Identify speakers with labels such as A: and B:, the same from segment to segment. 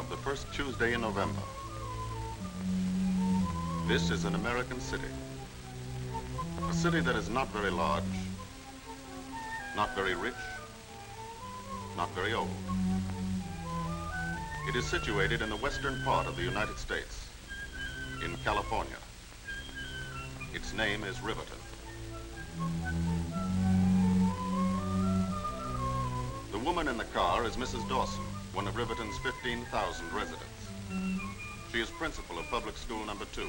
A: of the first Tuesday in November. This is an American city. A city that is not very large, not very rich, not very old. It is situated in the western part of the United States, in California. Its name is Riverton. The woman in the car is Mrs. Dawson, one of Riverton's 15,000 residents. She is principal of public school number 2.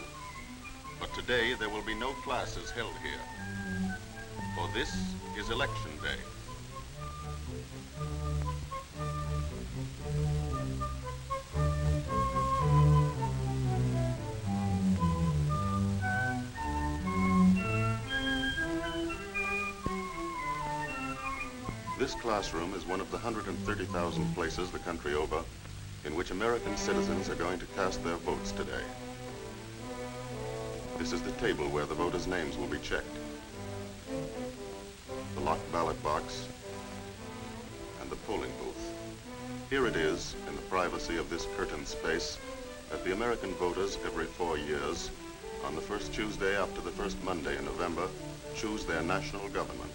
A: But today there will be no classes held here, for this is election day. This classroom is one of the 130,000 places the country over in which American citizens are going to cast their votes today. This is the table where the voters' names will be checked. The locked ballot box and the polling booth. Here it is, in the privacy of this curtained space, that the American voters every 4 years, on the first Tuesday after the first Monday in November, choose their national government.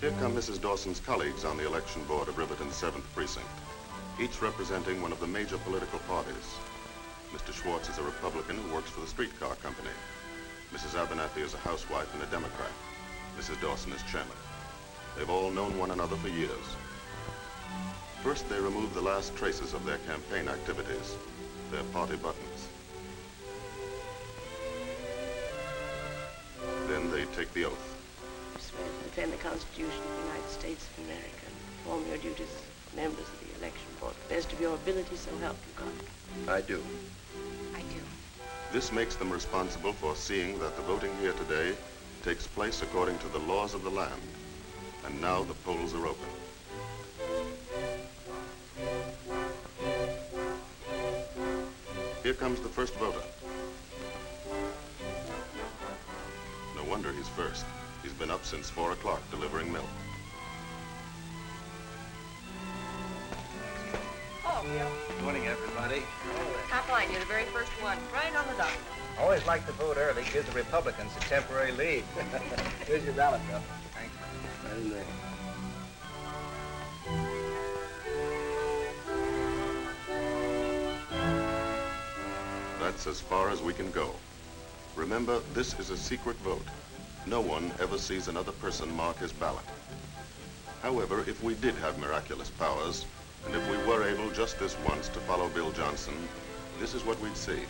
A: Here come Mrs. Dawson's colleagues on the election board of Riverton's 7th precinct, each representing one of the major political parties. Mr. Schwartz is a Republican who works for the streetcar company. Mrs. Abernathy is a housewife and a Democrat. Mrs. Dawson is chairman. They've all known one another for years. First, they remove the last traces of their campaign activities, their party buttons. Then they take the oath.
B: Swear to defend the Constitution of the United States of America and perform your duties as members of the election board to the best of your ability, so help you God.
C: I do.
D: I do.
A: This makes them responsible for seeing that the voting here today takes place according to the laws of the land. And now the polls are open. Here comes the first voter. No wonder he's first. He's been up since 4 o'clock delivering milk.
D: Oh, yeah.
C: Good morning, everybody.
D: Top line, you're the very first one. Right on the dot.
C: Always like to vote early. Gives the Republicans a temporary lead. Here's your ballot, Bill. Thanks. Right in there.
A: That's as far as we can go. Remember, this is a secret vote. No one ever sees another person mark his ballot. However, if we did have miraculous powers, and if we were able just this once to follow Bill Johnson, this is what we'd see.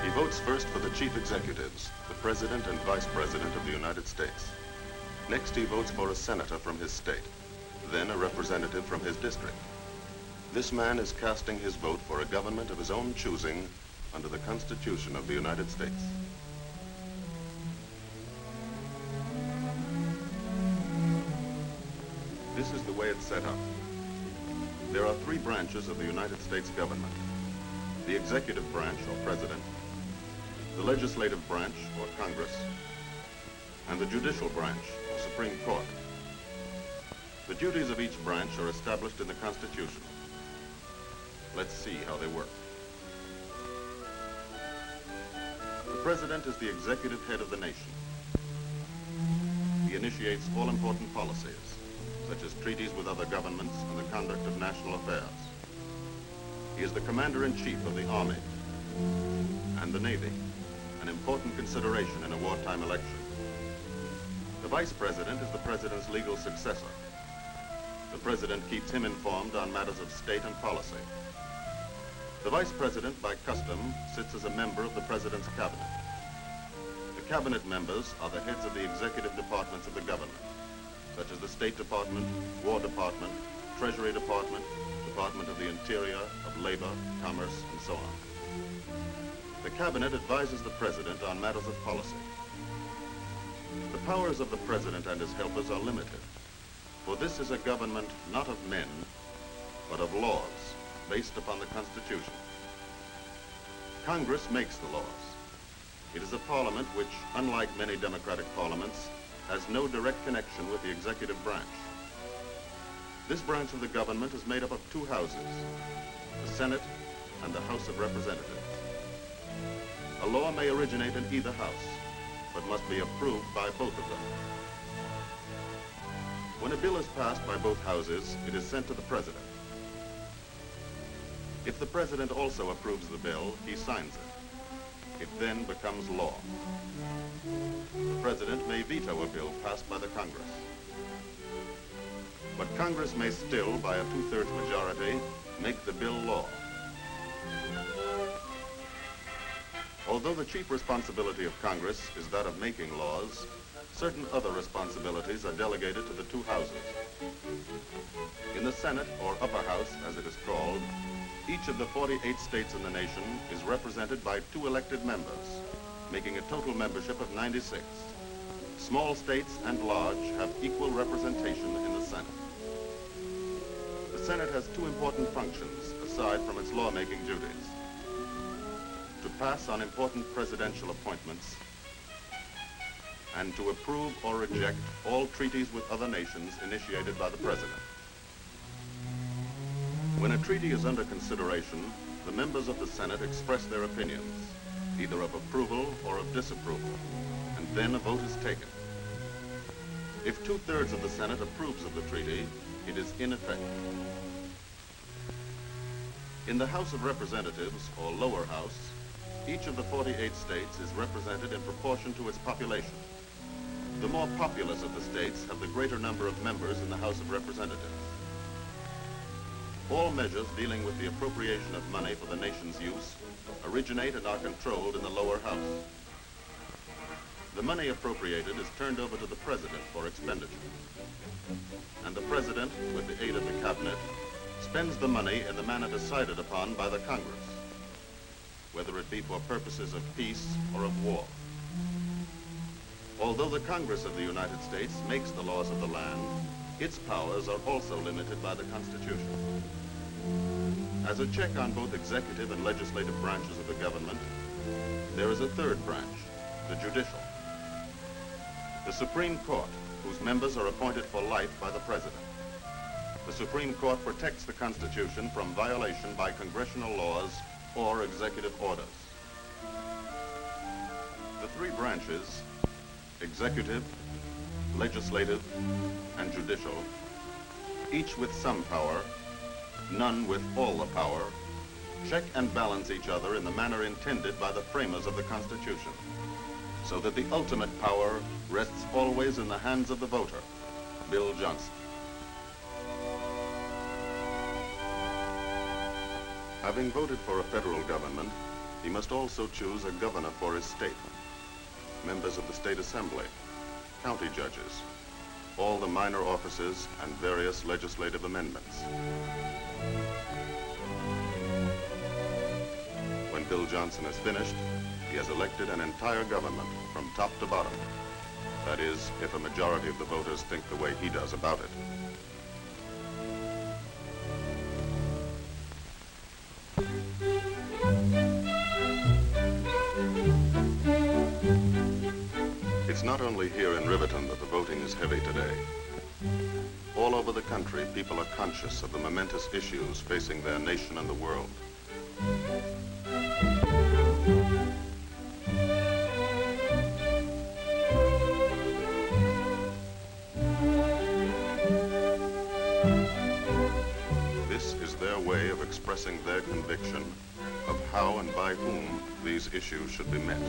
A: He votes first for the chief executives, the president and vice president of the United States. Next, he votes for a senator from his state, then a representative from his district. This man is casting his vote for a government of his own choosing under the Constitution of the United States. This is the way it's set up. There are 3 branches of the United States government. The executive branch, or president, the legislative branch, or Congress, and the judicial branch, or Supreme Court. The duties of each branch are established in the Constitution. Let's see how they work. The president is the executive head of the nation. He initiates all important policies, such as treaties with other governments and the conduct of national affairs. He is the commander-in-chief of the Army and the Navy, an important consideration in a wartime election. The vice president is the president's legal successor. The president keeps him informed on matters of state and policy. The vice president, by custom, sits as a member of the president's cabinet. The cabinet members are the heads of the executive departments of the government, such as the State Department, War Department, Treasury Department, Department of the Interior, of Labor, Commerce, and so on. The cabinet advises the president on matters of policy. The powers of the president and his helpers are limited, for this is a government not of men, but of laws, based upon the Constitution. Congress makes the laws. It is a parliament which, unlike many democratic parliaments, has no direct connection with the executive branch. This branch of the government is made up of two houses, the Senate and the House of Representatives. A law may originate in either house, but must be approved by both of them. When a bill is passed by both houses, it is sent to the president. If the president also approves the bill, he signs it. It then becomes law. The president may veto a bill passed by the Congress. But Congress may still, by a two-thirds majority, make the bill law. Although the chief responsibility of Congress is that of making laws, certain other responsibilities are delegated to the two houses. In the Senate, or upper house as it is called, each of the 48 states in the nation is represented by 2 elected members, making a total membership of 96. Small states and large have equal representation in the Senate. The Senate has 2 important functions aside from its lawmaking duties: to pass on important presidential appointments and to approve or reject all treaties with other nations initiated by the president. When a treaty is under consideration, the members of the Senate express their opinions, either of approval or of disapproval, and then a vote is taken. If 2/3 of the Senate approves of the treaty, it is in effect. In the House of Representatives, or lower house, each of the 48 states is represented in proportion to its population. The more populous of the states have the greater number of members in the House of Representatives. All measures dealing with the appropriation of money for the nation's use originate and are controlled in the lower house. The money appropriated is turned over to the president for expenditure. And the president, with the aid of the cabinet, spends the money in the manner decided upon by the Congress, whether it be for purposes of peace or of war. Although the Congress of the United States makes the laws of the land, its powers are also limited by the Constitution. As a check on both executive and legislative branches of the government, there is a third branch, the judicial. The Supreme Court, whose members are appointed for life by the President. The Supreme Court protects the Constitution from violation by congressional laws or executive orders. The 3 branches, executive, legislative, and judicial, each with some power, none with all the power, check and balance each other in the manner intended by the framers of the Constitution, so that the ultimate power rests always in the hands of the voter, Bill Johnson. Having voted for a federal government, he must also choose a governor for his state, members of the state assembly, county judges, all the minor offices, and various legislative amendments. When Bill Johnson is finished, he has elected an entire government from top to bottom. That is, if a majority of the voters think the way he does about it. It's not only here in Riverton that the voting is heavy today. All over the country, people are conscious of the momentous issues facing their nation and the world. This is their way of expressing their conviction of how and by whom these issues should be met.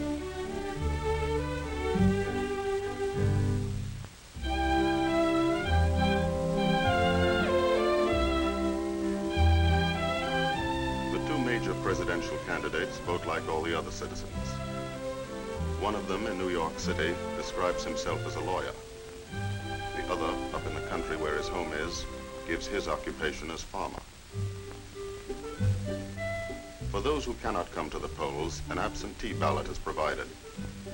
A: Presidential candidates vote like all the other citizens. One of them in New York City describes himself as a lawyer. The other, up in the country where his home is, gives his occupation as farmer. For those who cannot come to the polls, an absentee ballot is provided,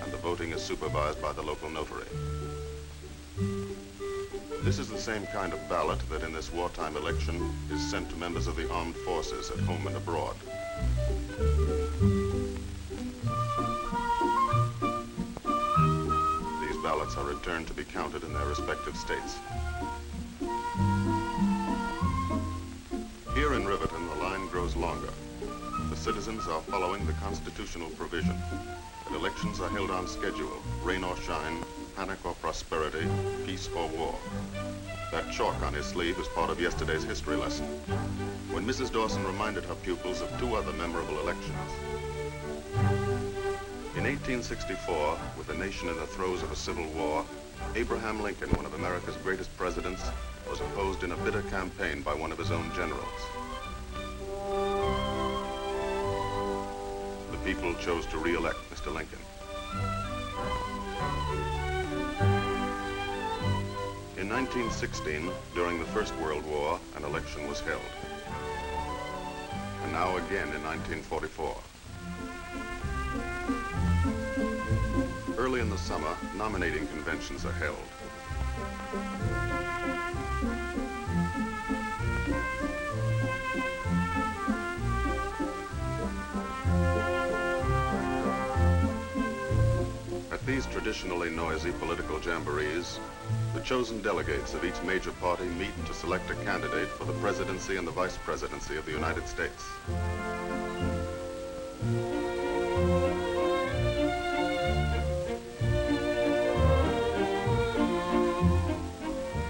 A: and the voting is supervised by the local notary. This is the same kind of ballot that in this wartime election is sent to members of the armed forces at home and abroad. These ballots ballots are returned to be counted in their respective states. Here in Riverton, the line grows longer. The citizens are following the constitutional provision that elections are held on schedule, rain or shine, panic or prosperity, peace or war. That chalk on his sleeve is part of yesterday's history lesson, when Mrs. Dawson reminded her pupils of two other memorable elections. In 1864, with the nation in the throes of a civil war, Abraham Lincoln, one of America's greatest presidents, was opposed in a bitter campaign by one of his own generals. The people chose to re-elect Mr. Lincoln. In 1916, during the First World War, an election was held. And now again in 1944. Early in the summer, nominating conventions are held. At these traditionally noisy political jamborees, the chosen delegates of each major party meet to select a candidate for the presidency and the vice presidency of the United States.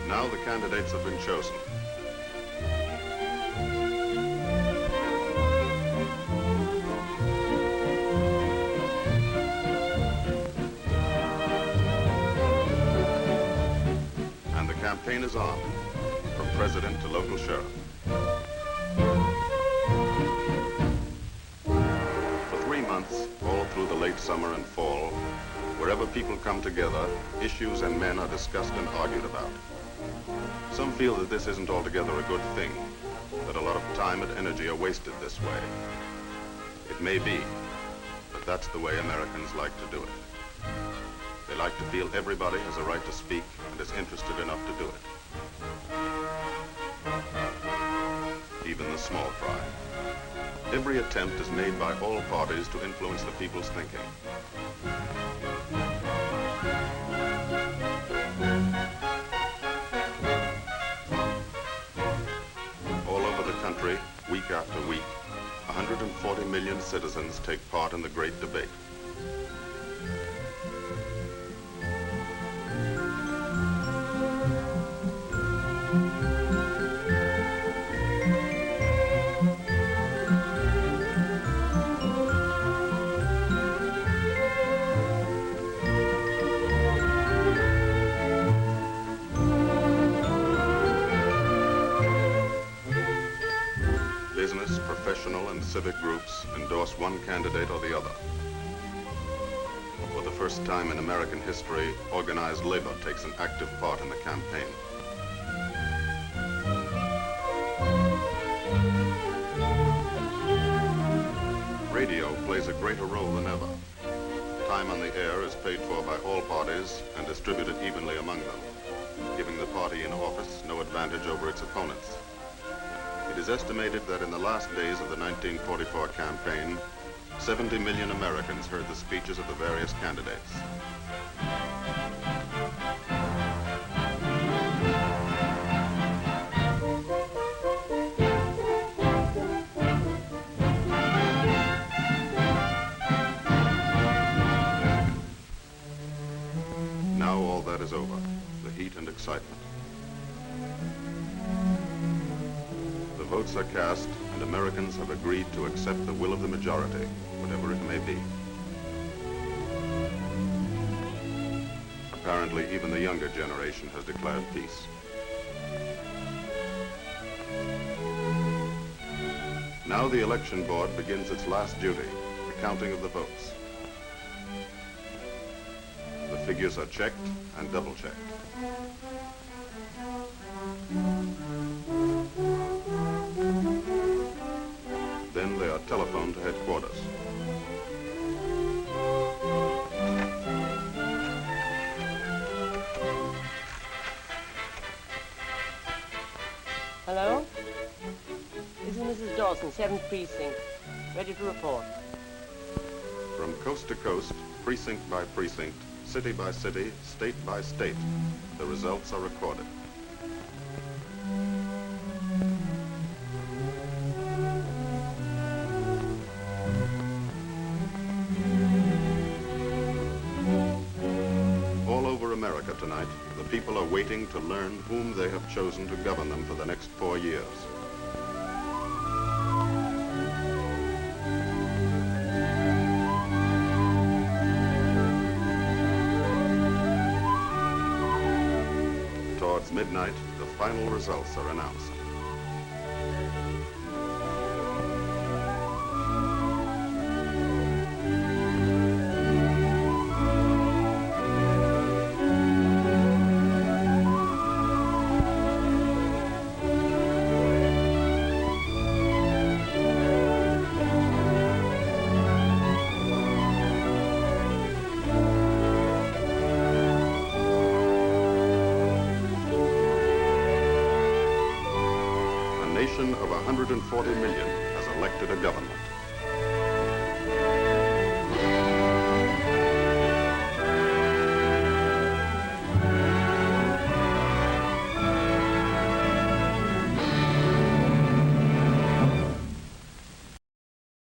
A: Now the candidates have been chosen. And the campaign is on, from president to local sheriff. For 3 months, all through the late summer and fall, wherever people come together, issues and men are discussed and argued about. Some feel that this isn't altogether a good thing, that a lot of time and energy are wasted this way. It may be, but that's the way Americans like to do it. They like to feel everybody has a right to speak and is interested enough to do it. Even the small fry. Every attempt is made by all parties to influence the people's thinking. Week after week, 140 million citizens take part in the great debate. Business, professional, and civic groups endorse one candidate or the other. For the first time in American history, organized labor takes an active part in the campaign. Radio plays a greater role than ever. Time on the air is paid for by all parties and distributed evenly among them, giving the party in office no advantage over its opponents. It is estimated that in the last days of the 1944 campaign, 70 million Americans heard the speeches of the various candidates. Now all that is over, the heat and excitement. The votes are cast, and Americans have agreed to accept the will of the majority, whatever it may be. Apparently, even the younger generation has declared peace. Now the election board begins its last duty, the counting of the votes. The figures are checked and double-checked. Then they are telephoned to headquarters.
B: Hello? This is Mrs. Dawson, 7th Precinct. Ready to report.
A: From coast to coast, precinct by precinct, city by city, state by state, the results are recorded. All over America tonight, the people are waiting to learn whom they have chosen to govern them for the next 4 years. Towards midnight, the final results are announced. A nation of 140 million has elected a government.